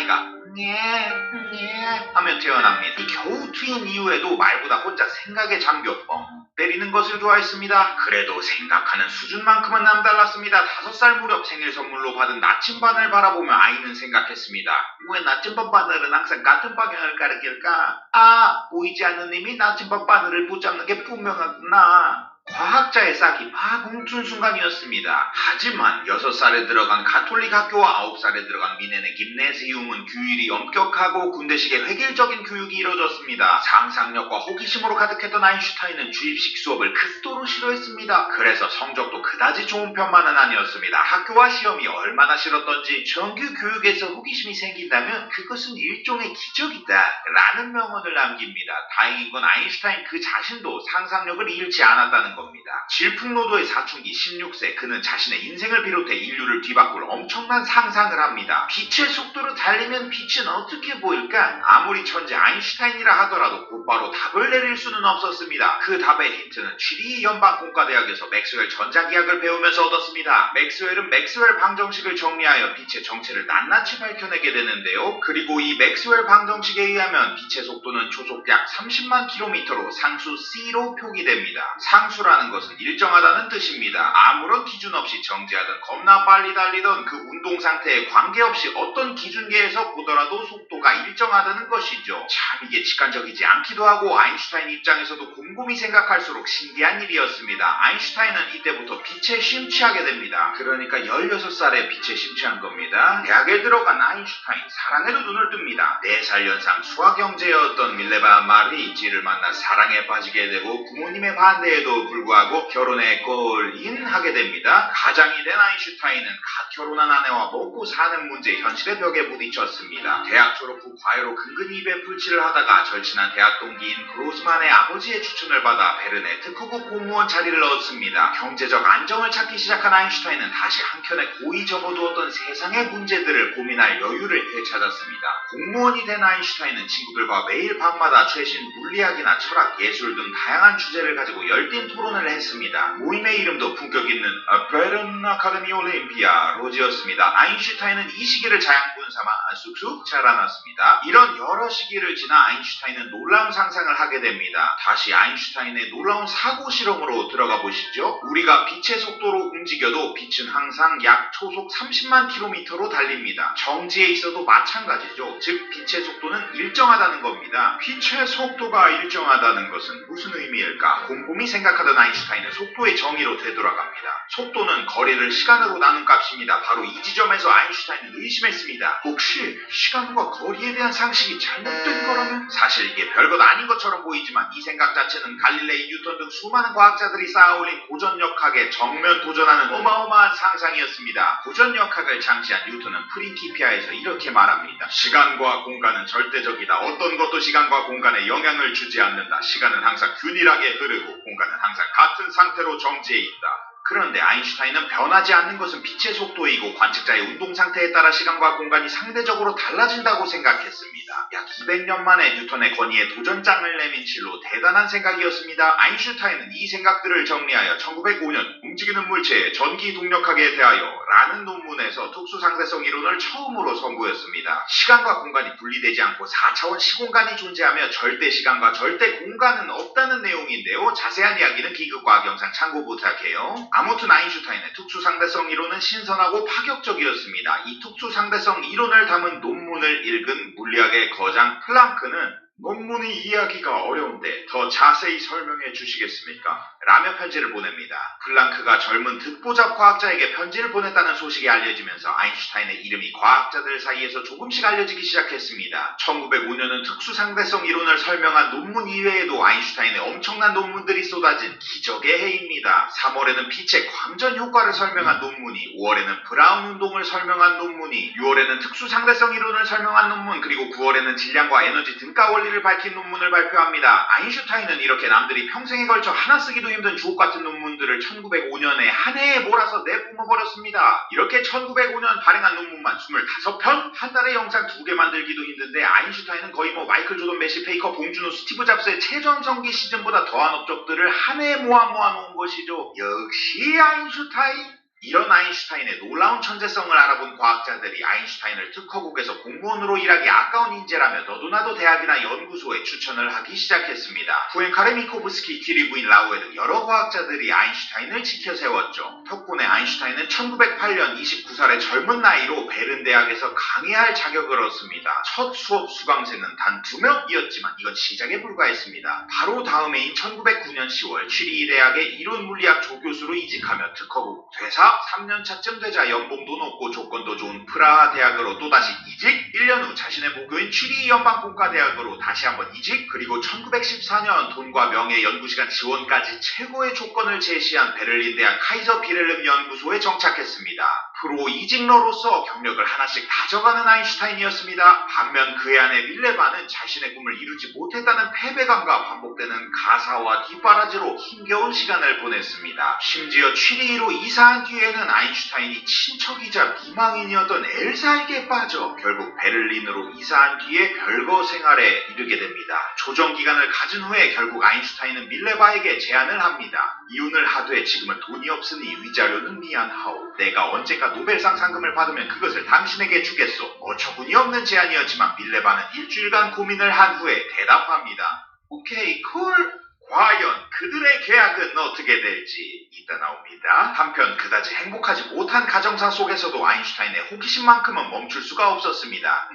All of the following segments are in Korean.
아이가 네 하며 태어납니다. 겨우 트인 이후에도 말보다 혼자 생각에 잠겨 뻥 때리는 것을 좋아했습니다. 그래도 생각하는 수준만큼은 남달랐습니다. 5살 무렵 생일 선물로 받은 나침반을 바라보며 아이는 생각했습니다. 왜 나침반 바늘은 항상 같은 방향을 가리킬까? 보이지 않는 힘이 나침반 바늘을 붙잡는 게 분명하구나. 과학자의 싹이 막 멈춘 순간이었습니다. 하지만 6살에 들어간 가톨릭 학교와 9살에 들어간 미네네 김네지움은 규율이 엄격하고 군대식의 획일적인 교육이 이루어졌습니다. 상상력과 호기심으로 가득했던 아인슈타인은 주입식 수업을 극도로 싫어했습니다. 그래서 성적도 그다지 좋은 편만은 아니었습니다. 학교와 시험이 얼마나 싫었던지 정규 교육에서 호기심이 생긴다면 그것은 일종의 기적이다 라는 명언을 남깁니다. 다행인 건 아인슈타인 그 자신도 상상력을 잃지 않았다는 겁니다. 질풍노도의 사춘기 16세 그는 자신의 인생을 비롯해 인류를 뒤바꿀 엄청난 상상을 합니다. 빛의 속도로 달리면 빛은 어떻게 보일까? 아무리 천재 아인슈타인이라 하더라도 곧바로 답을 내릴 수는 없었습니다. 그 답의 힌트는 취리 연방공과대학에서 맥스웰 전자기학을 배우면서 얻었습니다. 맥스웰은 맥스웰 방정식을 정리하여 빛의 정체를 낱낱이 밝혀내게 되는데요. 그리고 이 맥스웰 방정식에 의하면 빛의 속도는 초속 약 30만 킬로미터로 상수 C로 표기됩니다. 상수라는 것은 일정하다는 뜻입니다. 아무런 기준 없이 정지하던 겁나 빨리 달리던 그 운동 상태에 관계없이 어떤 기준계에서 보더라도 속도가 일정하다는 것이죠. 참 이게 직관적이지 않기도 하고 아인슈타인 입장에서도 곰곰이 생각할수록 신기한 일이었습니다. 아인슈타인은 이때부터 빛에 심취하게 됩니다. 그러니까 16살에 빛에 심취한 겁니다. 대학에 들어간 아인슈타인 사랑에도 눈을 뜹니다. 4살 연상 수학형제였던 밀레바 마리지를 만나 사랑에 빠지게 되고 부모님의 반대에도 불구하고 결혼에 골인하게 됩니다. 가장이 된 아인슈타인은 갓 결혼한 아내와 먹고 사는 문제 현실의 벽에 부딪혔습니다. 대학 졸업 후 과외로 근근히 입에 풀칠을 하다가 절친한 대학 동기인 그로스만의 아버지의 추천을 받아 베른의 특허국 공무원 자리를 얻습니다. 경제적 안정을 찾기 시작한 아인슈타인은 다시 한켠에 고이 접어두었던 세상의 문제들을 고민할 여유를 되찾았습니다. 공무원이 된 아인슈타인은 친구들과 매일 밤마다 최신 물리학이나 철학, 예술 등 다양한 주제를 가지고 열띤 토론을 했습니다. 모임의 이름도 품격 있는 베른 아카데미 올림피아 로지였습니다. 아인슈타인은 이 시기를 자양분 삼아 쑥쑥 자라났습니다. 이런 여러 시기를 지나 아인슈타인은 놀라운 상상을 하게 됩니다. 다시 아인슈타인의 놀라운 사고 실험으로 들어가 보시죠. 우리가 빛의 속도로 움직여도 빛은 항상 약 초속 30만 킬로미터로 달립니다. 정지에 있어도 마찬가지죠. 즉 빛의 속도는 일정하다는 겁니다. 빛의 속도가 일정하다는 것은 무슨 의미일까? 곰곰이 생각하던 아인슈타인은 속도의 정의로 되돌아갑니다. 속도는 거리를 시간으로 나눈 값입니다. 바로 이 지점에서 아인슈타인은 의심했습니다. 혹시 시간과 거리에 대한 상식이 잘못된 거라면? 사실 이게 별것 아닌 것처럼 보이지만 이 생각 자체는 갈릴레이, 뉴턴 등 수많은 과학자들이 쌓아올린 고전역학에 정면 도전하는 어마어마한 상상이었습니다. 고전역학을 창시한 뉴턴은 프린키피아에서 이렇게 말합니다. 시간과 공간은 절대적이다. 어떤 것도 시간과 공간에 영향을 주지 않는다. 시간은 항상 균일하게 흐르고 공간은 항상 같은 상태로 정지해 있다. 그런데 아인슈타인은 변하지 않는 것은 빛의 속도이고 관측자의 운동 상태에 따라 시간과 공간이 상대적으로 달라진다고 생각했습니다. 약 200년 만에 뉴턴의 권위에 도전장을 내민 실로 대단한 생각이었습니다. 아인슈타인은 이 생각들을 정리하여 1905년 움직이는 물체의 전기 동력학에 대하여 라는 논문에서 특수상대성 이론을 처음으로 선보였습니다. 시간과 공간이 분리되지 않고 4차원 시공간이 존재하며 절대 시간과 절대 공간은 없다는 내용인데요. 자세한 이야기는 기급과학 영상 참고 부탁해요. 아무튼 아인슈타인의 특수상대성 이론은 신선하고 파격적이었습니다. 이 특수상대성 이론을 담은 논문을 읽은 물리학의 거장 플랑크는 논문이 이해하기가 어려운데 더 자세히 설명해 주시겠습니까? 라며 편지를 보냅니다. 플랑크가 젊은 듣보잡 과학자에게 편지를 보냈다는 소식이 알려지면서 아인슈타인의 이름이 과학자들 사이에서 조금씩 알려지기 시작했습니다. 1905년은 특수상대성 이론을 설명한 논문 이외에도 아인슈타인의 엄청난 논문들이 쏟아진 기적의 해입니다. 3월에는 빛의 광전 효과를 설명한 논문이, 5월에는 브라운 운동을 설명한 논문이, 6월에는 특수상대성 이론을 설명한 논문, 그리고 9월에는 질량과 에너지 등가 원리를 밝힌 논문을 발표합니다. 아인슈타인은 이렇게 남들이 평생에 걸쳐 하나 쓰기도 힘든 주옥같은 논문들을 1905년에 한 해에 몰아서 내뿜어버렸습니다. 이렇게 1905년 발행한 논문만 25편? 한 달에 영상 2개 만들기도 힘든데 아인슈타인은 거의 마이클 조던, 메시, 페이커, 봉준호, 스티브 잡스의 최전성기 시즌보다 더한 업적들을 한 해에 모아 놓은 것이죠. 역시 아인슈타인! 이런 아인슈타인의 놀라운 천재성을 알아본 과학자들이 아인슈타인을 특허국에서 공무원으로 일하기 아까운 인재라며 너도나도 대학이나 연구소에 추천을 하기 시작했습니다. 푸엔카레 미코브스키, 퀴리 부인 라우에 등 여러 과학자들이 아인슈타인을 지켜세웠죠. 덕분에 아인슈타인은 1908년 29살의 젊은 나이로 베른 대학에서 강의할 자격을 얻습니다. 첫 수업 수강생은 단 2명이었지만 이건 시작에 불과했습니다. 바로 다음 해인 1909년 10월 취리 대학의 이론물리학 조교수로 이직하며 특허국 퇴사. 3년차쯤 되자 연봉도 높고 조건도 좋은 프라하 대학으로 또다시 이직. 1년 후 자신의 모교인 취리 연방공과대학으로 다시 한번 이직. 그리고 1914년 돈과 명예, 연구시간 지원까지 최고의 조건을 제시한 베를린 대학 카이저 비렐름 연구소에 정착했습니다. 프로 이직러로서 경력을 하나씩 다져가는 아인슈타인이었습니다. 반면 그의 아내 밀레바는 자신의 꿈을 이루지 못했다는 패배감과 반복되는 가사와 뒷바라지로 힘겨운 시간을 보냈습니다. 심지어 취리로 이사한 뒤에는 아인슈타인이 친척이자 미망인이었던 엘사에게 빠져 결국 베를린으로 이사한 뒤에 별거 생활에 이르게 됩니다. 조정기간을 가진 후에 결국 아인슈타인은 밀레바에게 제안을 합니다. 이혼을 하되 지금은 돈이 없으니 위자료는 미안하오. 내가 언젠가 노벨상 상금을 받으면 그것을 당신에게 주겠소. 어처구니 없는 제안이었지만 밀레바는 일주일간 고민을 한 후에 대답합니다. 오케이, 콜. 과연 그들의 계약은 어떻게 될지 이따 나옵니다. 한편 그다지 행복하지 못한 가정사 속에서도 아인슈타인의 호기심만큼은 멈출 수가 없었습니다.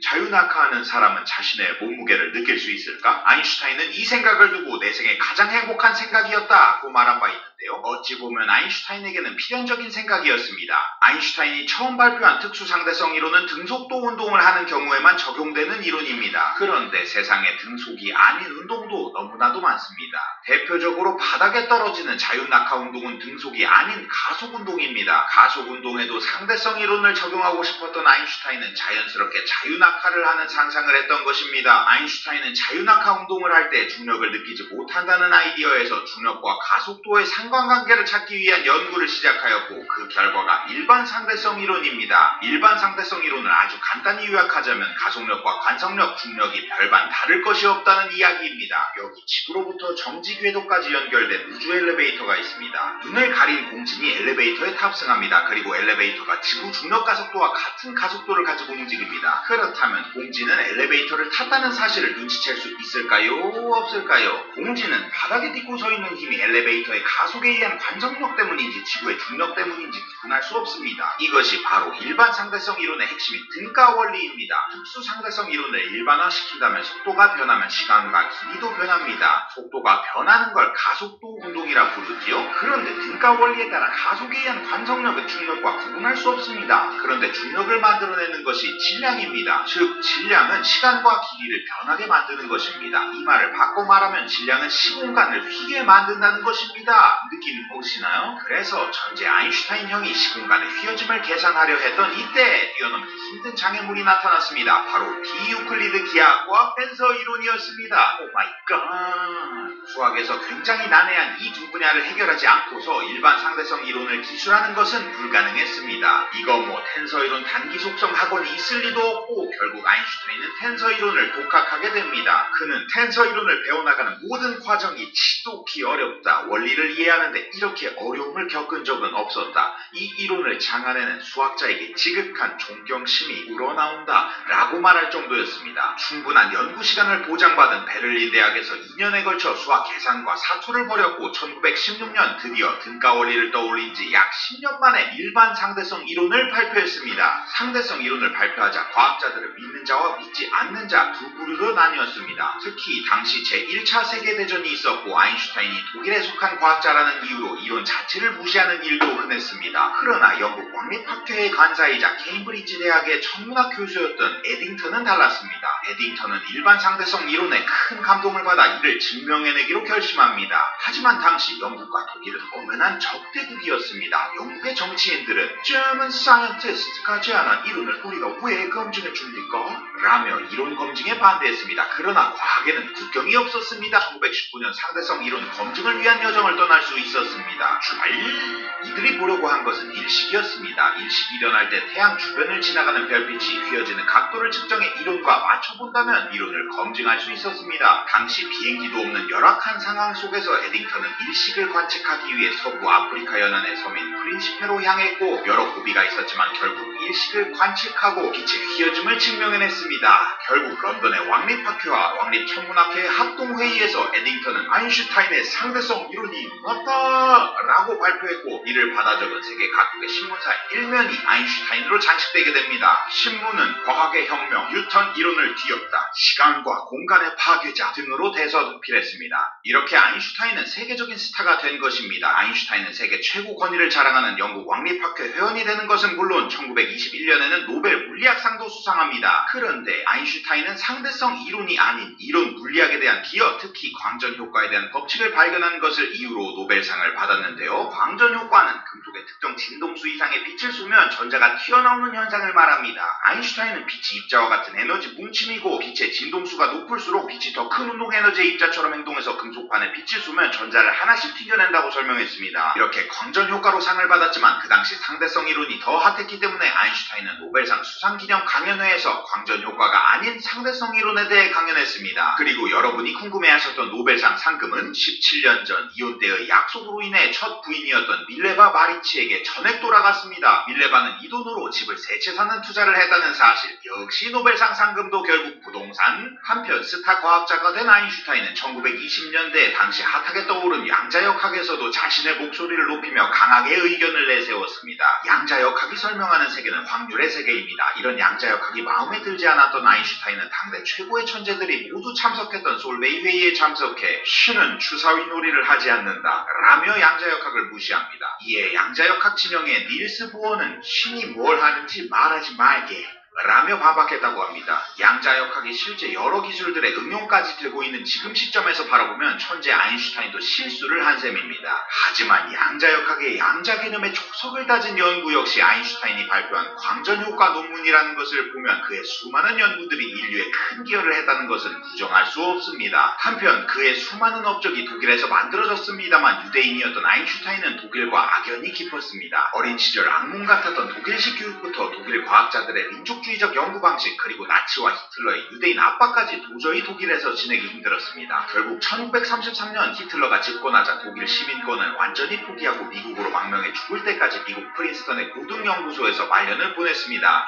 자유낙하하는 사람은 자신의 몸무게를 느낄 수 있을까? 아인슈타인은 이 생각을 두고 내 생에 가장 행복한 생각이었다고 말한 바 있는데요. 어찌 보면 아인슈타인에게는 필연적인 생각이었습니다. 아인슈타인이 처음 발표한 특수상대성 이론은 등속도 운동을 하는 경우에만 적용되는 이론입니다. 그런데 세상에 등속이 아닌 운동도 너무나도 많습니다. 대표적으로 바닥에 떨어지는 자유낙하 운동은 등속이 아닌 가속운동입니다. 가속운동에도 상대성 이론을 적용하고 싶었던 아인슈타인은 자연스럽게 자유낙하를 하는 상상을 했던 것입니다. 아인슈타인은 자유낙하 운동을 할 때 중력을 느끼지 못한다는 아이디어에서 중력과 가속도의 상관관계를 찾기 위한 연구를 시작하였고 그 결과가 일반 상대성 이론입니다. 일반 상대성 이론을 아주 간단히 요약하자면 가속력과 관성력, 중력이 별반 다를 것이 없다는 이야기입니다. 여기 지구로부터 정지 궤도까지 연결된 우주 엘리베이터가 있습니다. 눈을 가린 공진이 엘리베이터에 탑승합니다. 그리고 엘리베이터가 지구 중력 가속도와 같은 가속도를 가지고 움직입니다. 그렇다면 공진은 엘리베이터를 탔다는 사실을 눈치챌 수 있을까요? 없을까요? 공진은 바닥에 딛고 서 있는 힘이 엘리베이터의 가속에 의한 관성력 때문인지 지구의 중력 때문인지 구분할 수 없습니다. 이것이 바로 일반 상대성 이론의 핵심인 등가 원리입니다. 특수 상대성 이론을 일반화시킨다면 속도가 변하면 시간과 길이도 변합니다. 속도가 변하는 걸 가속도 운동이라 부르지요. 그런데 등가 원리에 따라 가속에 의한 관성력은 중력과 구분할 수 없습니다. 그런데 중력을 만들어내는 것이 질량입니다. 즉 질량은 시간과 길이를 변하게 만드는 것입니다. 이 말을 바꿔 말하면 질량은 시공간을 휘게 만든다는 것입니다. 느낌 오시나요? 그래서 천재 아인슈타인 형이 시공간의 휘어짐을 계산하려 했던 이때 뛰어넘기 힘든 장애물이 나타났습니다. 바로 비유클리드 기하학과 펜서 이론이었습니다. 오 마이 갓. 수학에서 굉장히 난해한 이 두 분야를 해결하지 않고서 일반 상대성 이론을 기술하는 것은 불가능했습니다. 이거 뭐 텐서 이론 단기 속성 학원이 있을 리도 없고 결국 아인슈타인은 텐서 이론을 독학하게 됩니다. 그는 텐서 이론을 배워나가는 모든 과정이 지독히 어렵다. 원리를 이해하는데 이렇게 어려움을 겪은 적은 없었다. 이 이론을 장안에는 수학자에게 지극한 존경심이 우러나온다 라고 말할 정도였습니다. 충분한 연구 시간을 보장받은 베를린 대학에서 2년에 걸쳐 수학 계산과 사투를 벌였고 1916년 드디어 등가 원리를 떠올린 지 약 10년 만에 일반 상대성 이론을 발표했습니다. 상대성 이론을 발표하자 과학자들은 믿는 자와 믿지 않는 자 두 부류로 나뉘었습니다. 특히 당시 제1차 세계대전이 있었고 아인슈타인이 독일에 속한 과학자라는 이유로 이론 자체를 무시하는 일도 흔했습니다. 그러나 영국 왕립학회의 간사이자 케임브리지 대학의 천문학 교수였던 에딩턴은 달랐습니다. 에딩턴은 일반 상대성 이론에 큰 감동을 받아 이를 증명해내기로 결심합니다. 하지만 당시 영국과 독일은 엄연한 적대국이었습니다. 영국의 정치인들은 German scientist가 제안한 이론을 우리가 왜 검증해줍니까? 라며 이론 검증에 반대했습니다. 그러나 과학에는 국경이 없었습니다. 1919년 상대성 이론 검증을 위한 여정을 떠날 수 있었습니다. 주말 이들이 보려고 한 것은 일식이었습니다. 일식이 일어날 때 태양 주변을 지나가는 별빛이 휘어지는 각도를 측정의 이론과 맞춰본다면 이론을 검증할 수 있었습니다. 당시 비행기도 없는 열악한 상황 속에서 에딩턴은 일식을 관측하기 위해 서부 아프리카 연안의 섬인 프린시페로 향했고 여러 고비가 있었지만 결국 일식을 관측하고 빛의 휘어짐을 증명해냈습니다. 결국 런던의 왕립학회와 왕립천문학회의 합동회의에서 에딩턴은 아인슈타인의 상대성 이론이 맞다! 라고 발표했고 이를 받아 적은 세계 각국의 신문사 일면이 아인슈타인으로 장식되게 됩니다. 신문은 과학의 혁명, 뉴턴 이론을 뒤엎다, 시간과 공간의 파괴자 등으로 대서필했습니다. 이렇게 아인슈타인은 세계적인 스타가 된 것입니다. 아인슈타인은 세계 최고 권위를 자랑하는 영국 왕립학회 회원이 되는 것은 물론 1921년에는 노벨 물리학상도 수상합니다. 그런데 아인슈타인은 상대성 이론이 아닌 이론 물리학에 대한 기여, 특히 광전 효과에 대한 법칙을 발견한 것을 이유로 노벨상을 받았는데요. 광전 효과는 금속의 특정 진동수 이상의 빛을 쏘면 전자가 튀어나오는 현상을 말합니다. 아인슈타인은 빛이 입자와 같은 에너지 뭉침이고 빛의 진동수가 높을수록 빛이 더 큰 운동 에너지의 입자처럼 행동해서 금속판에 빛을 쏘면 전자를 하나씩 튕겨낸다고 설명했습니다. 이렇게 광전 효과로 상을 받았지만 그 당시 상대성 이론이 더 핫했기 때문에 아인슈타인은 노벨상 수상기념 강연회에서 광전 효과가 아닌 상대성 이론에 대해 강연했습니다. 그리고 여러분이 궁금해하셨던 노벨상 상금은 17년 전 이혼때의 약속으로 인해 첫 부인이었던 밀레바 마리치에게 전액 돌아갔습니다. 밀레바는 이 돈으로 집을 3채 사는 투자를 했다는 사실. 역시 노벨상 상금도 결국 부동산. 한편 스타 과학자가 된 아인슈타인은 1920년대 당시 핫하게 떠오른 양자역학에서도 자신의 목소리를 높이며 강하게 의견을 내세웠습니다. 양자역학이 설명하는 세계는 확률의 세계입니다. 이런 양자역학이 마음에 들지 않았던 아인슈타인은 당대 최고의 천재들이 모두 참석했던 솔베이 회의에 참석해 신은 주사위 놀이를 하지 않는다 라며 양자역학을 무시합니다. 이에 양자역학 진영의 닐스 보어는 신이 뭘 하는지 말하지 말게 라며 반박했다고 합니다. 양자역학이 실제 여러 기술들의 응용까지 되고 있는 지금 시점에서 바라보면 천재 아인슈타인도 실수를 한 셈입니다. 하지만 양자역학의 양자 개념에 초석을 다진 연구 역시 아인슈타인이 발표한 광전효과 논문이라는 것을 보면 그의 수많은 연구들이 인류에 큰 기여를 했다는 것은 부정할 수 없습니다. 한편 그의 수많은 업적이 독일에서 만들어졌습니다만 유대인이었던 아인슈타인은 독일과 악연이 깊었습니다. 어린 시절 악몽 같았던 독일식 교육부터 독일 과학자들의 민족주의적 연구 방식 그리고 나치와 히틀러의 유대인 압박까지 도저히 독일에서 지내기 힘들었습니다. 결국 1933년 히틀러가 집권하자 독일 시민권을 완전히 포기하고 미국으로 망명해 죽을 때까지 미국 프린스턴의 고등연구소에서 말년을 보냈습니다.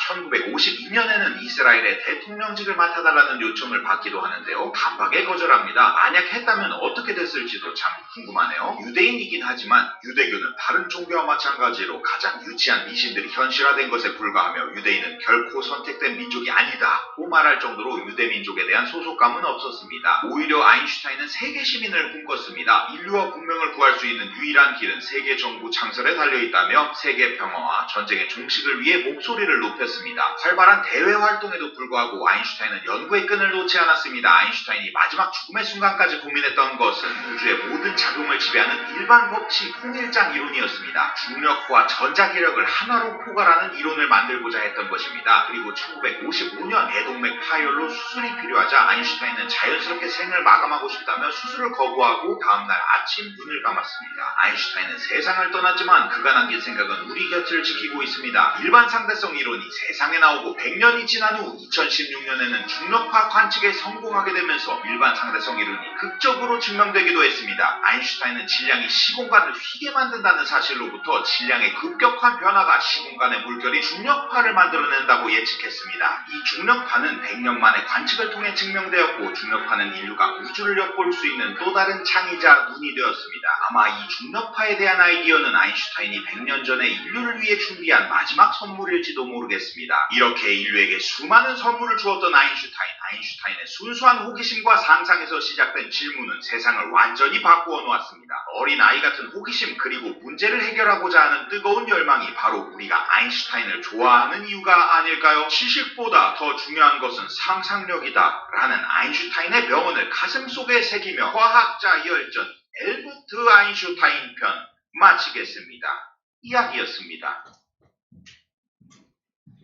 1952년에는 이스라엘의 대통령직을 맡아달라는 요청을 받기도 하는데요. 단박에 거절합니다. 만약 했다면 어떻게 됐을지도 참 궁금하네요. 유대인이긴 하지만 유대교는 다른 종교와 마찬가지로 가장 유치한 미신들이 현실화된 것에 불과하며 유대인은 결코 선택된 민족이 아니다고 말할 정도로 유대민족에 대한 소속감은 없었습니다. 오히려 아인슈타인은 세계 시민을 꿈꿨습니다. 인류와 문명을 구할 수 있는 유일한 길은 세계 정부 창설에 달려있다며 세계 평화와 전쟁의 종식을 위해 목소리를 높였습니다. 활발한 대외 활동에도 불구하고 아인슈타인은 연구의 끈을 놓지 않았습니다. 아인슈타인이 마지막 죽음의 순간까지 고민했던 것은 우주의 모든 작용을 지배하는 일반 법칙 통일장 이론이었습니다. 중력과 전자기력을 하나로 포괄하는 이론을 만들고자 했던 것입니다. 그리고 1955년 대동맥 파열로 수술이 필요하자 아인슈타인은 자연스럽게 생을 마감하고 싶다며 수술을 거부하고 다음날 아침 눈을 감았습니다. 아인슈타인은 세상을 떠났지만 그가 남긴 생각은 우리 곁을 지키고 있습니다. 일반 상대성 이론이 세상에 나오고 100년이 지난 후 2016년에는 중력파 관측에 성공하게 되면서 일반 상대성 이론이 극적으로 증명되기도 했습니다. 아인슈타인은 질량이 시공간을 휘게 만든다는 사실로부터 질량의 급격한 변화가 시공간의 물결이 중력파를 만들어낸다고 예측했습니다. 이 중력파는 100년 만에 관측을 통해 증명되었고 중력파는 인류가 우주를 엿볼 수 있는 또 다른 창이자 눈이 되었습니다. 아마 이 중력파에 대한 아이디어는 아인슈타인이 100년 전에 인류를 위해 준비한 마지막 선물일지도 모르겠습니다. 이렇게 인류에게 수많은 선물을 주었던 아인슈타인의 순수한 호기심과 상상에서 시작된 질문은 세상을 완전히 바꾸어 놓았습니다. 어린 아이 같은 호기심 그리고 문제를 해결하고자 하는 뜨거운 열망이 바로 우리가 아인슈타인을 좋아하는 이유가 아닐까요? 지식보다 더 중요한 것은 상상력이다 라는 아인슈타인의 명언을 가슴속에 새기며 과학자 열전 엘버트 아인슈타인 편 마치겠습니다. 이야기였습니다.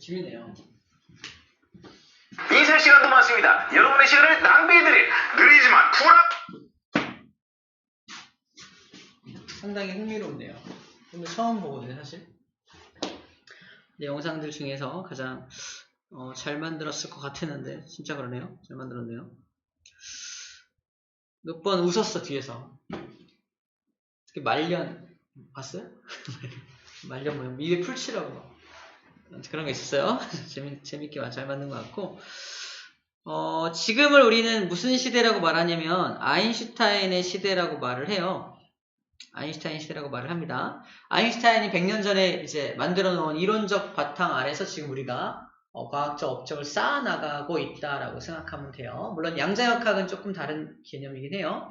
재밌네요. 인쇄 시간도 많습니다. 여러분의 시간을 낭비해드릴 느리지만 쿨한 상당히 흥미롭네요. 오늘 처음 보거든요, 사실. 네, 영상들 중에서 가장 잘 만들었을 것 같았는데 진짜 그러네요. 잘 만들었네요. 몇 번 웃었어 뒤에서. 특히 말년 봤어요? 말년 모양 입에 풀칠하고 그런 거 있었어요. 재밌게 잘 만든 것 같고. 지금을 우리는 무슨 시대라고 말하냐면 아인슈타인의 시대라고 말을 해요. 아인슈타인 시대라고 말을 합니다. 아인슈타인이 100년 전에 이제 만들어 놓은 이론적 바탕 아래서 지금 우리가 과학적 업적을 쌓아나가고 있다라고 생각하면 돼요. 물론 양자역학은 조금 다른 개념이긴 해요.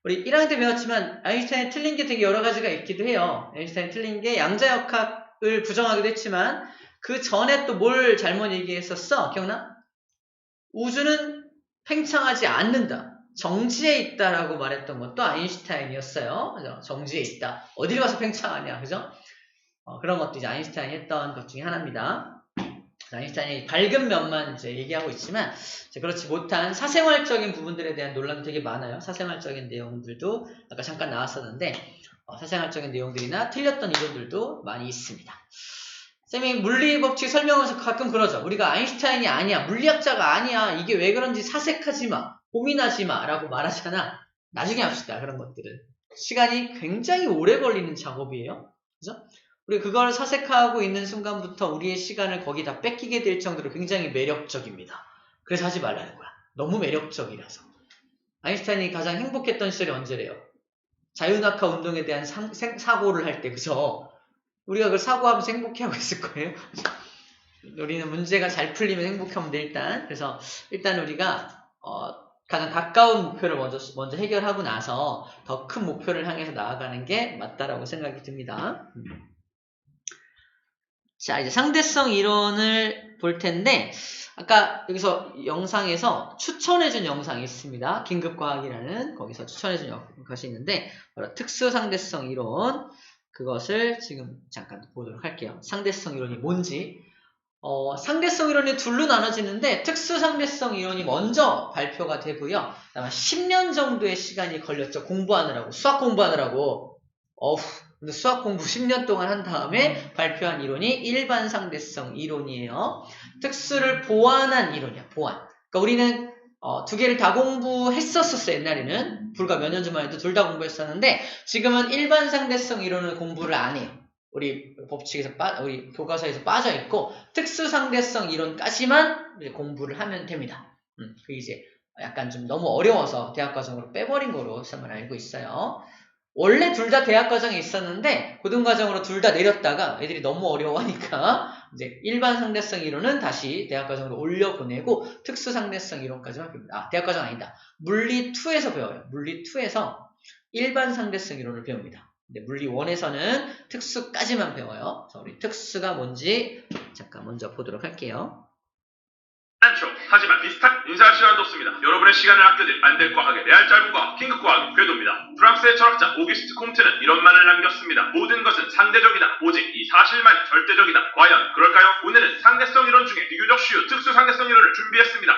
우리 1학년 때 배웠지만 아인슈타인이 틀린 게 되게 여러 가지가 있기도 해요. 아인슈타인이 틀린 게 양자역학을 부정하기도 했지만 그 전에 또 뭘 잘못 얘기했었어? 기억나? 우주는 팽창하지 않는다. 정지에 있다라고 말했던 것도 아인슈타인이었어요. 그죠? 정지에 있다. 어디를 가서 팽창하냐, 그죠? 그런 것도 이제 아인슈타인이 했던 것 중에 하나입니다. 아인슈타인이 밝은 면만 이제 얘기하고 있지만, 그렇지 못한 사생활적인 부분들에 대한 논란도 되게 많아요. 사생활적인 내용들도 아까 잠깐 나왔었는데, 사생활적인 내용들이나 틀렸던 이론들도 많이 있습니다. 쌤이 물리 법칙 설명하면서 가끔 그러죠. 우리가 아인슈타인이 아니야, 물리학자가 아니야, 이게 왜 그런지 사색하지 마, 고민하지 마 라고 말하잖아. 나중에 합시다. 그런 것들은 시간이 굉장히 오래 걸리는 작업이에요. 그죠? 우리 그걸 사색하고 있는 순간부터 우리의 시간을 거기다 뺏기게 될 정도로 굉장히 매력적입니다. 그래서 하지 말라는 거야. 너무 매력적이라서. 아인슈타인이 가장 행복했던 시절이 언제래요? 자유낙하 운동에 대한 사고를 할 때, 그죠? 우리가 그걸 사고하면서 행복해하고 있을 거예요. 우리는 문제가 잘 풀리면 행복합니다, 일단. 그래서 일단 우리가 가장 가까운 목표를 먼저 해결하고 나서 더 큰 목표를 향해서 나아가는 게 맞다라고 생각이 듭니다. 자, 이제 상대성 이론을 볼 텐데, 아까 여기서 영상에서 추천해준 영상이 있습니다. 긴급과학이라는 거기서 추천해준 것이 있는데, 바로 특수상대성 이론, 그것을 지금 잠깐 보도록 할게요. 상대성 이론이 뭔지. 상대성 이론이 둘로 나눠지는데, 특수상대성 이론이 먼저 발표가 되고요. 아마 10년 정도의 시간이 걸렸죠. 공부하느라고, 수학 공부하느라고. 근데 수학 공부 10년 동안 한 다음에 발표한 이론이 일반 상대성 이론이에요. 특수를 보완한 이론이야, 보완. 그러니까 우리는 두 개를 다 공부했었어요, 옛날에는. 불과 몇 년 전만 해도 둘 다 공부했었는데, 지금은 일반 상대성 이론을 공부를 안 해요. 우리 법칙에서 우리 교과서에서 빠져 있고, 특수 상대성 이론까지만 이제 공부를 하면 됩니다. 그게 이제 약간 좀 너무 어려워서 대학과정으로 빼버린 거로 저는 알고 있어요. 원래 둘 다 대학과정에 있었는데 고등과정으로 둘 다 내렸다가 애들이 너무 어려워하니까 이제 일반 상대성 이론은 다시 대학과정으로 올려보내고 특수 상대성 이론까지만 배웁니다. 대학과정 아니다. 물리 2에서 배워요. 물리 2에서 일반 상대성 이론을 배웁니다. 근데 물리 1에서는 특수까지만 배워요. 그래서 우리 특수가 뭔지 잠깐 먼저 보도록 할게요. 않죠. 하지만 비슷한 인사할 시간도 없습니다. 여러분의 시간을 아껴들 안될 과학의 레알 짧은 과학, 긴급 과학의 궤도입니다. 프랑스의 철학자 오기스트 콤테는 이런 말을 남겼습니다. 모든 것은 상대적이다. 오직 이 사실만이 절대적이다. 과연 그럴까요? 오늘은 상대성 이론 중에 비교적 쉬운 특수 상대성 이론을 준비했습니다.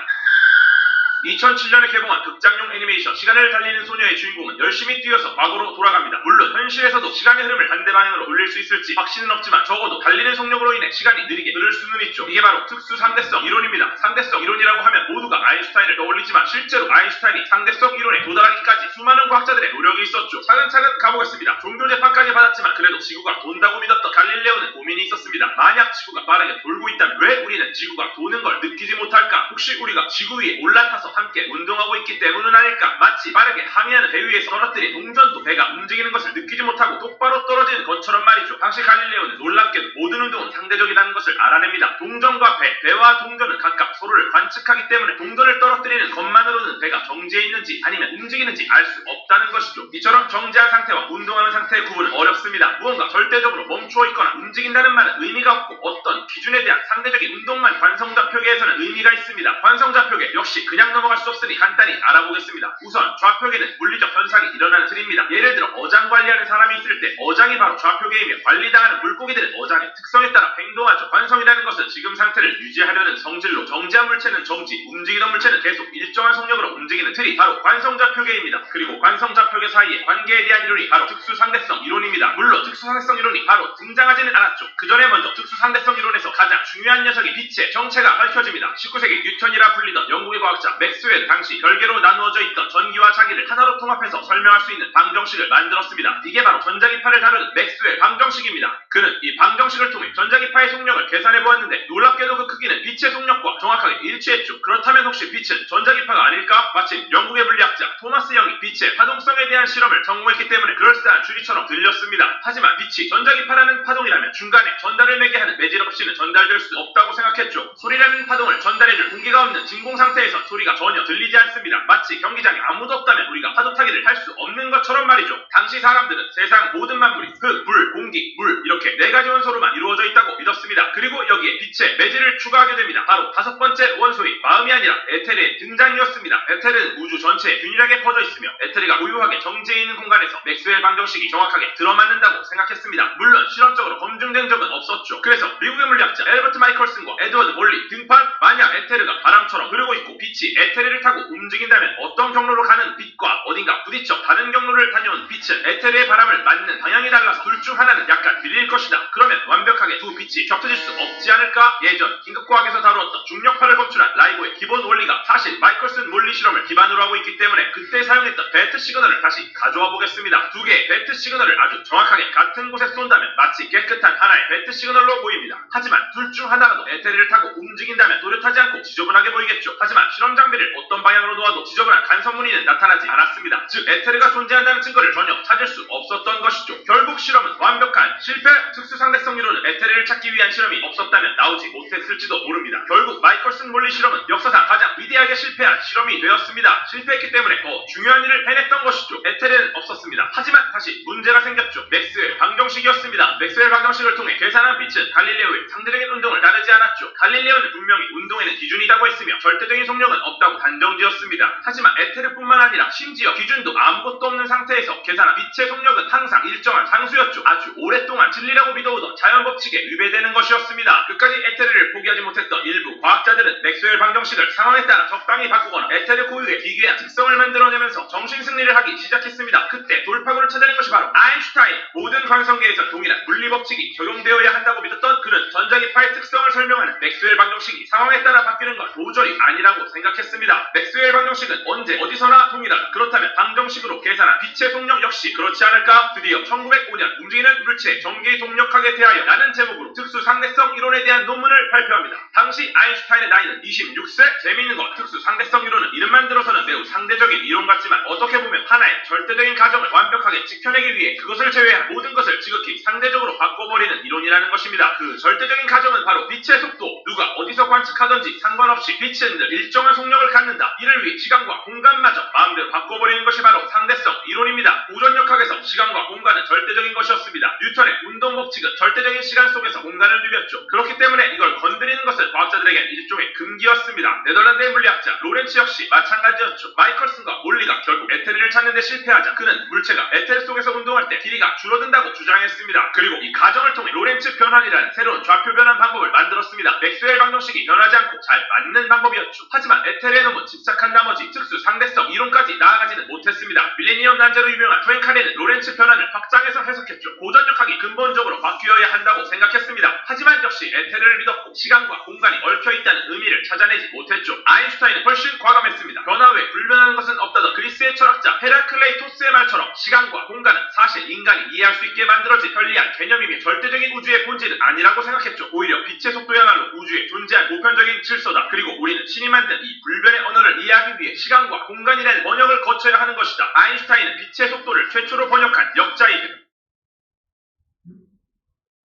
2007년에 개봉한 극장용 애니메이션 시간을 달리는 소녀의 주인공은 열심히 뛰어서 과거로 돌아갑니다. 물론 현실에서도 시간의 흐름을 반대 방향으로 돌릴 수 있을지 확신은 없지만 적어도 달리는 속력으로 인해 시간이 느리게 흐를 수는 있죠. 이게 바로 특수 상대성 이론입니다. 상대성 이론이라고 하면 모두가 아인슈타인을 떠올리지만 실제로 아인슈타인이 상대성 이론에 도달하기까지 수많은 과학자들의 노력이 있었죠. 차근차근 가보겠습니다. 종교 재판까지 받았지만 그래도 지구가 돈다고 믿었던 갈릴레오는 고민이 있었습니다. 만약 지구가 빠르게 돌고 있다면 왜 우리는 지구가 도는 걸 느끼지 못할까? 혹시 우리가 지구 위에 올라타서 함께 운동하고 있기 때문은 아닐까? 마치 빠르게 항해하는 배 위에서 떨어뜨린 동전도 배가 움직이는 것을 느끼지 못하고 똑바로 떨어지는 것처럼 말이죠. 당시 갈릴레오는 놀랍게도 모든 운동은 상대적이라는 것을 알아냅니다. 동전과 배와 동전은 각각 서로를 관측하기 때문에 동전을 떨어뜨리는 것만으로는 배가 정지해 있는지 아니면 움직이는지 알 수 없다는 것이죠. 이처럼 정지한 상태와 운동하는 상태의 구분은 어렵습니다. 무언가 절대적으로 멈추어 있거나 움직인다는 말은 의미가 없고 어떤 기준에 대한 상대적인 운동만 관성좌표계에서는 의미가 있습니다. 관성좌표계 역시 그냥 넘어갈 수 없으니 간단히 알아보겠습니다. 우선 좌표계는 물리적 현상이 일어나는 틀입니다. 예를 들어 어장 관리하는 사람이 있을 때 어장이 바로 좌표계이며 관리당하는 물고기들은 어장의 특성에 따라 행동하죠. 관성이라는 것은 지금 상태를 유지하려는 성질로 정지한 물체는 정지, 움직이던 물체는 계속 일정한 속력으로 움직이는 틀이 바로 관성좌표계입니다. 그리고 관성좌표계 사이의 관계에 대한 이론이 바로 특수상대성 이론입니다. 물론 특수상대성 이론이 바로 등장하지는 않았죠. 그 전에 먼저 특수상대성 이론에서 가장 중요한 녀석이 빛의 정체가 밝혀집니다. 19세기 뉴턴이라 불리던 영국의 과학자 맥스웰은 당시 별개로 나누어져 있던 전기와 자기를 하나로 통합해서 설명할 수 있는 방정식을 만들었습니다. 이게 바로 전자기파를 다루는 맥스웰 방정식입니다. 그는 이 방정식을 통해 전자기파의 속력을 계산해 보았는데 놀랍게도 그 크기는 빛의 속력과 정확하게 일치했죠. 그렇다면 혹시 빛은 전자기파가 아닐까? 마침 영국의 물리학자 토마스 영이 빛의 파동성에 대한 실험을 성공했기 때문에 그럴싸한 추리처럼 들렸습니다. 하지만 빛이 전자기파라는 파동이라면 중간에 전달을 매개 하는 매질 없이는 전달될 수 없다고 생각했죠. 소리라는 파동을 전달해줄 공기가 없는 진공 상태에서 소리가 전혀 들리지 않습니다. 마치 경기장에 아무도 없다면 우리가 파도타기를 할 수 없는 것처럼 말이죠. 당시 사람들은 세상 모든 만물이 흙, 불, 공기, 물 이렇게 4가지 원소로만 이루어져 있다고 믿었습니다. 그리고 여기에 빛의 매질을 추가하게 됩니다. 바로 5번째 원소인 마음이 아니라 에테르의 등장이었습니다. 에테르는 우주 전체에 균일하게 퍼져 있으며 에테르가 고유하게 정지해 있는 공간에서 맥스웰 방정식이 정확하게 들어맞는다고 생각했습니다. 물론 실험적으로 검증된 적은 없었죠. 그래서 미국의 물리학자 엘버트 마이컬슨과 에드워드 몰리 등판 만약 에테르가 바람처럼 흐르고 있고 빛이 에테르를 타고 움직인다면 어떤 경로로 가는 빛과 어딘가 부딪혀 다른 경로를 다녀온 빛은 에테르의 바람을 맞는 방향이 달라서 둘 중 하나는 약간 밀릴 것이다. 그러면 완벽하게 두 빛이 겹쳐질 수 없지 않을까? 예전 긴급과학에서 다루었던 중력파를 검출한 라이고의 기본 원리가 사실 마이컬슨 몰리 실험을 기반으로 하고 있기 때문에 그때 사용했던 배트 시그널을 다시 가져와 보겠습니다. 두 개의 배트 시그널을 아주 정확하게 같은 곳에 쏜다면 마치 깨끗한 하나의 배트 시그널로 보입니다. 하지만 둘 중 하나라도 에테르를 타고 움직인다면 또렷하지 않고 지저분하게 보이겠죠. 하지만 실험 장비를 어떤 방향으로 놓아도 지저분한 간섭 무늬는 나타나지 않았습니다. 즉 에테르가 존재한다는 증거를 전혀 찾을 수 없었던 것이죠. 결국 실험은 완벽한 실패. 특수상대성 이론은 에테르를 찾기 위한 실험이 없었다면 나오지 못했을지도 모릅니다. 결국 마이컬슨 몰리 실험은 역사상 가장 위대하게 실패한 실험이 되었습니다. 실패했기 때문에 더 중요한 일을 해냈던 것이죠. 에테르는 없었습니다. 하지만 다시 문제가 생겼죠. 맥스웰 방정식이었습니다. 맥스웰 방정식을 통해 계산한 빛은 갈릴레오의 상대적인 운동을 따르지 않았죠. 갈릴레오는 분명히 운동에는 기준이 있다고 했으며 절대적인 속력은 없다고 단정지었습니다. 하지만 에테르뿐만 아니라 심지어 기준도 아무것도 없는 상태에서 계산한 빛의 속력은 항상 일정한 상수였죠. 아주 오랫동안 진리라고 믿어오던 자연법칙에 위배되는 것이었습니다. 끝까지 에테르를 포기하지 못했던 일부 과학자들은 맥스웰 방정식을 상황에 따라 적당히 바꾸거나 에테르 고유의 기괴한 특성을 만들어내면서 정신승리를 하기 시작했습니다. 그때 돌파구를 찾아낸 것이 바로 아인슈타인. 모든 광성계에서 동일한 물리법칙이 적용되어야 한다고 믿었던 그는 전자기파의 특성을 설명하는 맥스웰 방정식이 상황에 따라 바뀌는 건 도저히 아니라고 생각했습니다. 맥스웰 방정식은 언제 어디서나 동일하다. 그렇다면 방정식으로 계산한 빛의 속력 역시 그렇지 않을까? 드디어 1905년 움직이는 물체의 전기 동력학에 대하여 라는 제목으로 특수상대성 이론에 대한 논문을 발표합니다. 당시 아인슈타인의 나이는 26세. 재미있는 건 특수상대성 이론은 이름만 들어서는 매우 상대적인 이론 같지만 어떻게 보면 하나의 절대적인 가정을 완벽하게 지켜내기 위해 그것을 제외한 모든 것을 지극히 상대적으로 바꿔버리는 이론이라는 것입니다. 그 절대적인 가정은 바로 빛의 속도. 누가 어디서 관측하든지 상관없이 빛은 늘 일정한 속력을 갖는다. 이를 위해 시간과 공간마저 마음대로 바꿔버리는 것이 바로 상대성 이론입니다. 고전역학에서 시간과 공간은 절대적인 것이었습니다. 뉴턴의 운동법칙은 절대적인 시간 속에서 공간을 누볐죠. 그렇기 때문에 이걸 건드리는 것은 과학자들에겐 일종의 금기였습니다. 네덜란드의 물리학자 로렌츠 역시 마찬가지였죠. 마이컬슨과 몰리가 결국 에테르를 찾는 데 실패하자 그는 물체가 에테르 속에서 운동할 때 길이가 줄어든다고 주장했습니다. 그리고 이 가정을 통해 로렌츠 변환이라는 새로운 좌표 변환 방법을 만들었습니다. 맥스웰 방정식이 변하지 않고 잘 맞는 방법이었죠. 하지만 에테르에 너무 집착한 나머지 특수 상대성 이론까지 나아가지는 못했습니다. 밀레니엄 난제로 유명한 포엔카레는 로렌츠 변환을 확장해서 해석했죠. 고전역학이 근본적으로 바뀌어야 한다고 생각했습니다. 하지만 역시 에테르를 믿었고 시간과 공간이 얽혀있다는 의미를 찾아내지 못했죠. 아인슈타인은 훨씬 과감했습니다. 변화 외에 불변하는 것은 없다던 그리스의 철학자 헤라클레이토스의 말처럼 시간과 공간은 사실 인간이 이해할 수 있게 만들어진 편리한 개념이며 절대적인 우주의 본질은 아니라고 생각했죠. 오히려 빛의 속도야말로 우주에 존재한 보편적인 질서다. 그리고 우리는 신이 만든 이 불변의 언어를 이해하기 위해 시간과 공간이라는 번역을 거쳐야 하는 것이다. 아인슈타인은 빛의 속도를 최초로 번역한 역자이며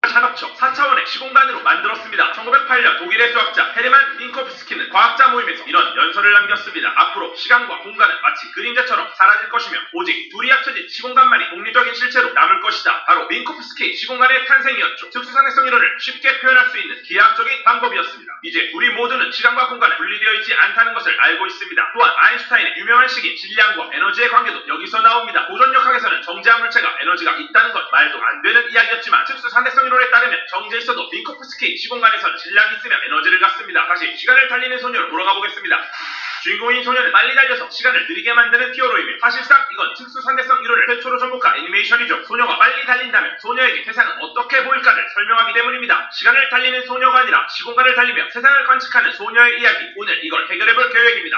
산업적 4차원의 시공간으로 만들었습니다. 1908년 독일의 수학자 헤르만 민코프스키는 과학자 모임에서 이런 연설을 남겼습니다. 앞으로 시간과 공간은 마치 그림자처럼 사라질 것이며 오직 둘이 합쳐진 시공간만이 독립적인 실체로 남을 것이다. 바로 민코프스키 시공간의 탄생이었죠. 특수상대성 이론을 쉽게 표현할 수 있는 기하학적인 방법이었습니다. 이제 우리 모두는 시간과 공간에 분리되어 있지 않다는 것을 알고 있습니다. 또한 아인슈타인의 유명한 식인 질량과 에너지의 관계도 여기서 나옵니다. 고전력학에서는 정제한 물체가 에너지가 있다는 것 말도 안 되는 이야기였지만 특수 상대성 이론에 따르면 정제 있어도 빈코프스키 시공간에서는 질량이 있으면 에너지를 갖습니다. 다시 시간을 달리는 소녀로 돌아가 보겠습니다. 주인공인 소녀는 빨리 달려서 시간을 느리게 만드는 티어로이며 사실상 이건 특수상대성 이론을 최초로 접목한 애니메이션이죠. 소녀가 빨리 달린다면 소녀에게 세상은 어떻게 보일까를 설명하기 때문입니다. 시간을 달리는 소녀가 아니라 시공간을 달리며 세상을 관측하는 소녀의 이야기, 오늘 이걸 해결해볼 계획입니다.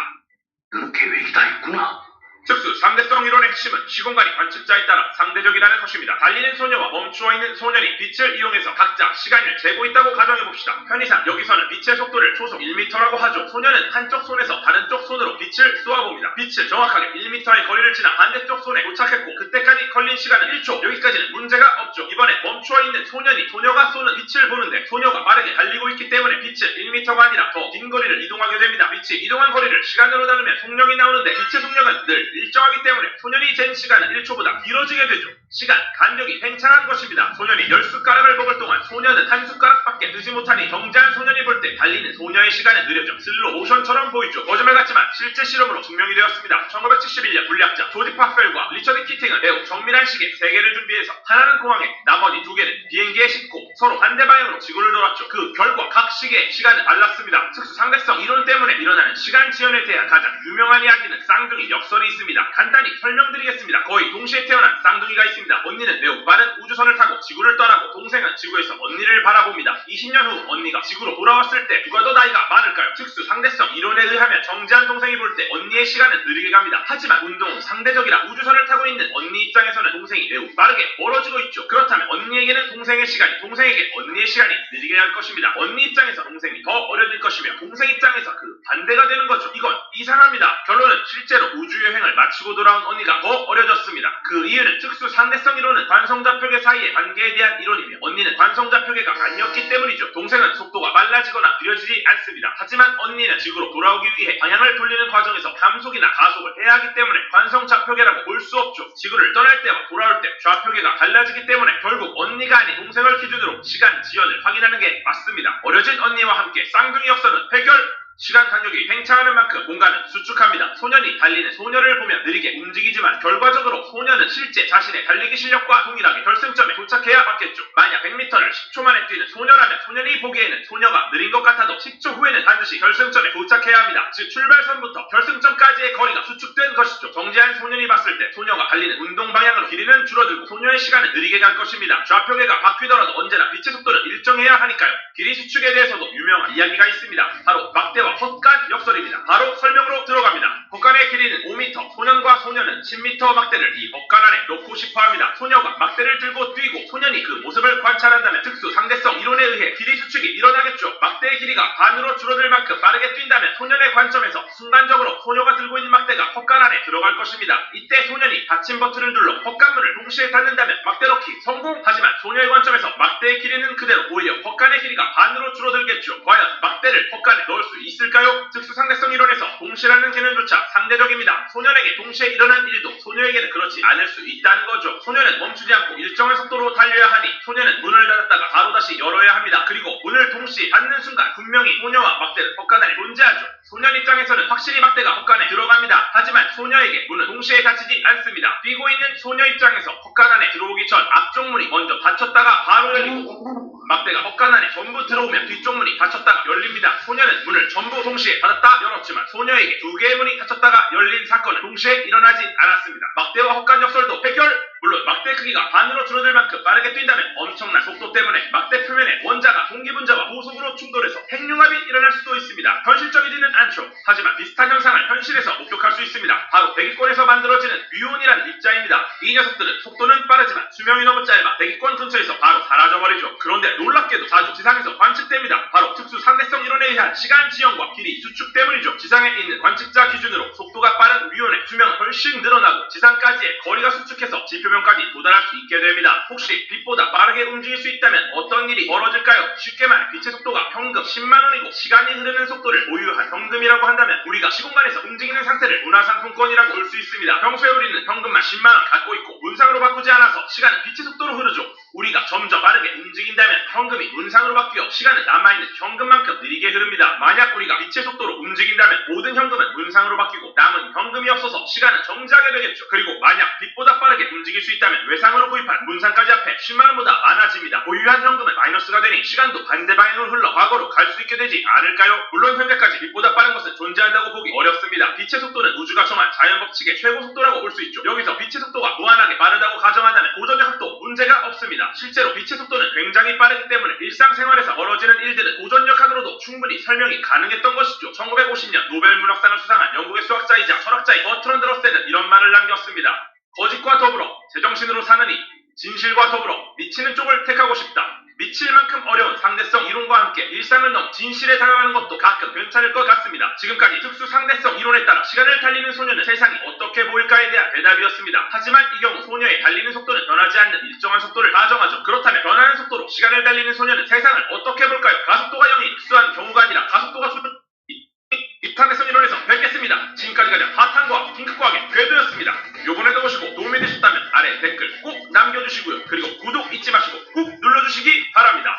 그 계획이 다 있구나. 특수 상대성 이론의 핵심은 시공간이 관측자에 따라 상대적이라는 것입니다. 달리는 소녀와 멈추어 있는 소년이 빛을 이용해서 각자 시간을 재고 있다고 가정해봅시다. 편의상 여기서는 빛의 속도를 초속 1m라고 하죠. 소년은 한쪽 손에서 다른 쪽 손으로 빛을 쏘아봅니다. 빛을 정확하게 1m의 거리를 지나 반대쪽 손에 도착했고 그때까지 걸린 시간은 1초. 여기까지는 문제가 없죠. 이번에 멈추어 있는 소년이 소녀가 쏘는 빛을 보는데 소녀가 빠르게 달리고 있기 때문에 빛은 1m가 아니라 더 긴 거리를 이동하게 됩니다. 빛이 이동한 거리를 시간으로 나누면 속력이 나오는데 빛의 속력은 늘 일정하기 때문에 소년이 잰 시간은 1초보다 길어지게 되죠. 시간, 간격이 팽창한 것입니다. 소년이 10숟가락을 먹을 동안 소년은 한 숟가락밖에 드지 못하니 정제한 소년이 볼 때 달리는 소녀의 시간은 느려져 슬로 모션처럼 보이죠. 거짓말 같지만 실제 실험으로 증명이 되었습니다. 1971년 물리학자 조지 파펠과 리처드 키팅은 매우 정밀한 시계 3개를 준비해서 하나는 공항에 나머지 2개는 비행기에 싣고 서로 반대 방향으로 지구를 돌았죠. 그 결과 각 시계의 시간은 달랐습니다. 특수 상대성 이론 때문에 일어나는 시간 지연에 대한 가장 유명한 이야기는 쌍둥이 역설이 있습니다. 간단히 설명드리겠습니다. 거의 동시에 태어난 쌍둥이가 있습니다. 언니는 매우 빠른 우주선을 타고 지구를 떠나고 동생은 지구에서 언니를 바라봅니다. 20년 후 언니가 지구로 돌아왔을 때 누가 더 나이가 많을까요? 특수 상대성 이론에 의하면 정제한 동생이 볼 때 언니의 시간은 느리게 갑니다. 하지만 운동은 상대적이라 우주선을 타고 있는 언니 입장에서는 동생이 매우 빠르게 멀어지고 있죠. 그렇다면 언니에게는 동생의 시간이, 동생에게 언니의 시간이 느리게 갈 것입니다. 언니 입장에서 동생이 더 어려질 것이며 동생 입장에서 그 반대가 되는 거죠. 이건 이상합니다. 결론은 실제로 우주여행을 마치고 돌아온 언니가 더 어려졌습니다. 그 이유는 특수 상대성 이론은 관성좌표계 사이의 관계에 대한 이론이며 언니는 관성좌표계가 아니었기 때문이죠. 동생은 속도가 빨라지거나 느려지지 않습니다. 하지만 언니는 지구로 돌아오기 위해 방향을 돌리는 과정에서 감속이나 가속을 해야 하기 때문에 관성좌표계라고 볼 수 없죠. 지구를 떠날 때와 돌아올 때 좌표계가 달라지기 때문에 결국 언니가 아닌 동생을 기준으로 시간 지연을 확인하는 게 맞습니다. 어려진 언니와 함께 쌍둥이 역설은 해결! 시간 간격이 팽창하는 만큼 공간은 수축합니다. 소년이 달리는 소녀를 보면 느리게 움직이지만 결과적으로 소년은 실제 자신의 달리기 실력과 동일하게 결승점에 도착해야 맞겠죠. 만약 100m를 10초 만에 뛰는 소녀라면 소년이 보기에는 소녀가 느린 것 같아도 10초 후에는 반드시 결승점에 도착해야 합니다. 즉 출발선부터 결승점까지의 거리가 수축된 것이죠. 정제한 소년이 봤을 때 소녀가 달리는 운동 방향으로 길이는 줄어들고 소녀의 시간은 느리게 갈 것입니다. 좌표계가 바뀌더라도 언제나 빛의 속도는 일정해야 하니까요. 길이 수축에 대해서도 유명한 이야기가 있습니다. 바로 막대와 헛간 역설입니다. 바로 설명으로 들어갑니다. 헛간의 길이는 5m, 소년과 소녀는 10m 막대를 이 헛간 안에 놓고 싶어합니다. 소녀가 막대를 들고 뛰고 소년이 그 모습을 관찰한다면 특수 상대성 이론에 의해 길이 수축이 일어나겠죠. 막대의 길이가 반으로 줄어들 만큼 빠르게 뛴다면 소년의 관점에서 순간적으로 소녀가 들고 있는 막대가 헛간 안에 들어갈 것입니다. 이때 소년이 닫힌 버튼을 눌러 헛간문을 동시에 닫는다면 막대 넣기 성공! 하지만 소녀의 관점에서 막대의 길이는 그대로 오히려 헛간의 길이가 반으로 줄어들겠죠. 과연 막대를 헛간에 넣을 수 있을까요? 특수 상대성 이론에서 동시라는 개념조차 상대적입니다. 소년에게 동시에 일어난 일도 소녀에게는 그렇지 않을 수 있다는 거죠. 소년은 멈추지 않고 일정한 속도로 달려야 하니 소년은 문을 닫았다가 바로 다시 열어야 합니다. 그리고 문을 동시에 닫는 순간 분명히 소녀와 막대는 헛간 안에 존재하죠. 소년 입장에서는 확실히 막대가 헛간에 들어갑니다. 하지만 소녀에게 문은 동시에 닫히지 않습니다. 뛰고 있는 소녀 입장에서 헛간 안에 들어오기 전 앞쪽 문이 먼저 닫혔다가 바로 열리고 막대가 헛간 안에 전부 들어오면 뒤쪽 문이 닫혔다가 열립니다. 소녀는 문을 전부 동시에 닫았다 열었지만 소녀에게 2개의 문이 닫혔다가 열린 사건은 동시에 일어나지 않았습니다. 막대와 헛간 역설도 해결! 물론 막대 크기가 반으로 줄어들 만큼 빠르게 뛴다면 엄청난 속도 때문에 막대 표면에 원자가 동기분자와 고속으로 충돌해서 핵융합이 일어날 수도 있습니다. 현실적이지는 않죠. 하지만 비슷한 현상을 현실에서 목격할 수 있습니다. 바로 대기권에서 만들어지는 뮤온이라는 입자입니다. 이 녀석들은 속도는 빠르지만 수명이 너무 짧아 대기권 근처에서 바로 사라져버리죠. 그런데 놀랍게도 자주 지상에서 관측됩니다. 바로 특수 상대성 이론에 의한 시간 지연과 길이 수축 때문이죠. 지상에 있는 관측자 기준으로 속도가 빠른 뮤온의 수명은 훨씬 늘어나고 지상까지의 거리가 수축해서 지표면까지 도달할 수 있게 됩니다. 혹시 빛보다 빠르게 움직일 수 있다면 어떤 일이 벌어질까요? 쉽게 말해 빛의 속도가 현금 10만원이고 시간이 흐르는 속도를 보유한 현금이라고 한다면 우리가 시공간에서 움직이는 상태를 문화상품권이라고 볼 수 있습니다. 평소에 우리는 현금만 10만원 갖고 있고 문상으로 바꾸지 않아서 시간은 빛의 속도로 흐르죠. 우리가 점점 빠르게 움직인다면 현금이 문상으로 바뀌어 시간은 남아있는 현금만큼 느리게 흐릅니다. 만약 우리가 빛의 속도로 움직인다면 모든 현금은 문상으로 바뀌고 남은 현금이 없어서 시간은 정지하게 되겠죠. 그리고 만약 빛보다 빠르게 움직일 수 있다면 외상으로 구입한 문상까지 합해 10만원보다 많아집니다. 보유한 현금은 마이너스가 되니 시간도 반대 방향으로 흘러 과거로 갈 수 있게 되지 않을까요? 물론 현재까지 빛보다 빠른 것은 존재한다고 보기 어렵습니다. 빛의 속도는 우주가 정한 자연법칙의 최고 속도라고 볼 수 있죠. 여기서 빛의 속도가 무한하게 빠르다고 가정한다면 고전의 확도 문제가 없습니다. 실제로 빛의 속도는 굉장히 빠르기 때문에 일상생활에서 벌어지는 일들은 고전력학으로도 충분히 설명이 가능했던 것이죠. 1950년 노벨문학상을 수상한 영국의 수학자이자 철학자인 버트런드 러셀은 이런 말을 남겼습니다. 거짓과 더불어 제정신으로 사느니 진실과 더불어 미치는 쪽을 택하고 싶다. 미칠 만큼 어려운 상대성 이론과 함께 일상을 넘어 진실에 다가가는 것도 가끔 괜찮을 것 같습니다. 지금까지 특수 상대성 이론에 따라 시간을 달리는 소녀는 세상이 어떻게 보일까에 대한 대답이었습니다. 하지만 이 경우 소녀의 달리는 속도는 변하지 않는 일정한 속도를 가정하죠. 그렇다면 변하는 속도로 시간을 달리는 소녀는 세상을 어떻게 볼까요? 가속도가 0이 특수한 경우가 아니라 가속도가 입상대성 이론에서 뵙겠습니다. 지금까지 가장 핫한과 핑크과학의 궤도였습니다. 요번에도 보시고 도움이 되셨다면 아래 댓글 꼭 남겨주시고요. 그리고 구독 잊지 마시고 꾹 눌러주시기 바랍니다.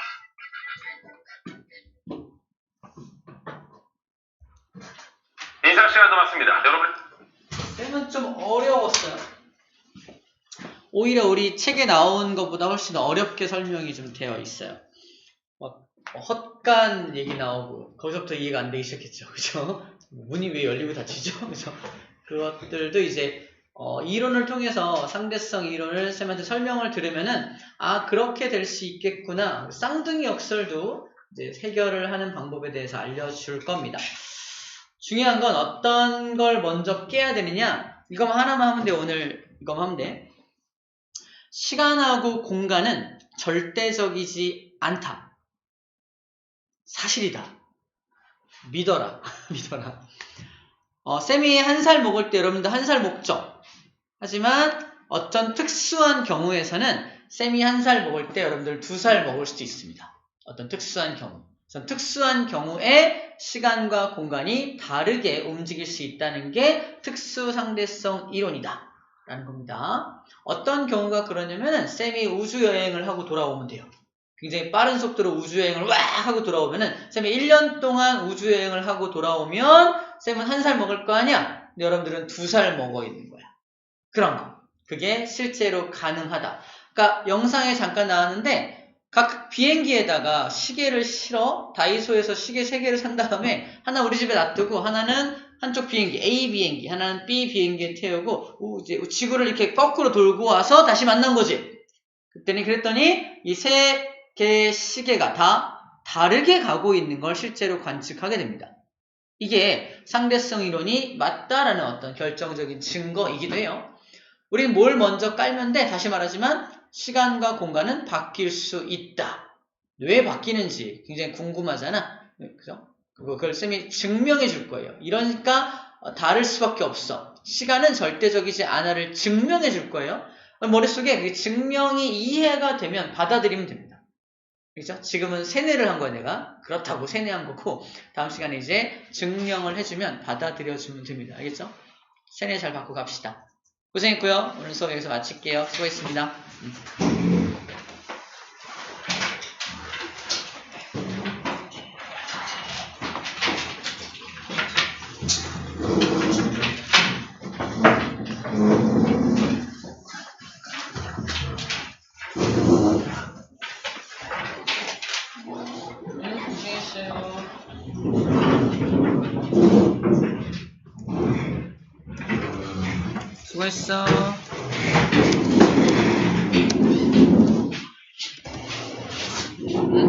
인사 시간 남았습니다. 여러분. 쌤은 좀 어려웠어요. 오히려 우리 책에 나온 것보다 훨씬 어렵게 설명이 좀 되어 있어요. 헛간 얘기 나오고 거기서부터 이해가 안 되기 시작했죠. 그죠? 문이 왜 열리고 닫히죠? 그죠? 그것들도 이제 이론을 통해서 상대성 이론을 쌤한테 설명을 들으면은 아 그렇게 될 수 있겠구나. 쌍둥이 역설도 이제 해결을 하는 방법에 대해서 알려줄 겁니다. 중요한 건 어떤 걸 먼저 깨야 되느냐 이것만 하나만 하면 돼. 오늘 이것만 하면 돼. 시간하고 공간은 절대적이지 않다. 사실이다. 믿어라. 믿어라. 쌤이 1살 먹을 때 여러분들 1살 먹죠? 하지만 어떤 특수한 경우에서는 쌤이 1살 먹을 때 여러분들 2살 먹을 수도 있습니다. 어떤 특수한 경우. 특수한 경우에 시간과 공간이 다르게 움직일 수 있다는 게 특수상대성 이론이다. 라는 겁니다. 어떤 경우가 그러냐면은 쌤이 우주여행을 하고 돌아오면 돼요. 굉장히 빠른 속도로 우주여행을 와 하고 돌아오면은 쌤이 1년 동안 우주여행을 하고 돌아오면 쌤은 1살 먹을 거 아니야? 근데 여러분들은 2살 먹어 있는 거야. 그런 거. 그게 실제로 가능하다. 그러니까 영상에 잠깐 나왔는데 각 비행기에다가 시계를 실어 다이소에서 시계 3개를 산 다음에 하나 우리 집에 놔두고 하나는 한쪽 비행기 A 비행기 하나는 B 비행기에 태우고 이제 지구를 이렇게 거꾸로 돌고 와서 다시 만난 거지. 그랬더니 이 3개의 시계가 다 다르게 가고 있는 걸 실제로 관측하게 됩니다. 이게 상대성 이론이 맞다라는 어떤 결정적인 증거이기도 해요. 우리는 뭘 먼저 깔면 돼? 다시 말하지만 시간과 공간은 바뀔 수 있다. 왜 바뀌는지 굉장히 궁금하잖아. 그죠? 그걸 쌤이 증명해 줄 거예요. 이러니까 다를 수밖에 없어. 시간은 절대적이지 않아를 증명해 줄 거예요. 머릿속에 그 증명이 이해가 되면 받아들이면 됩니다. 그렇죠? 지금은 세뇌를 한 거야 내가. 그렇다고 세뇌한 거고 다음 시간에 이제 증명을 해주면 받아들여주면 됩니다. 알겠죠? 세뇌 잘 받고 갑시다. 고생했고요. 오늘 수업 여기서 마칠게요. 수고했습니다. 수고했어.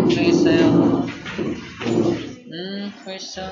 고생했어요. 수고했어.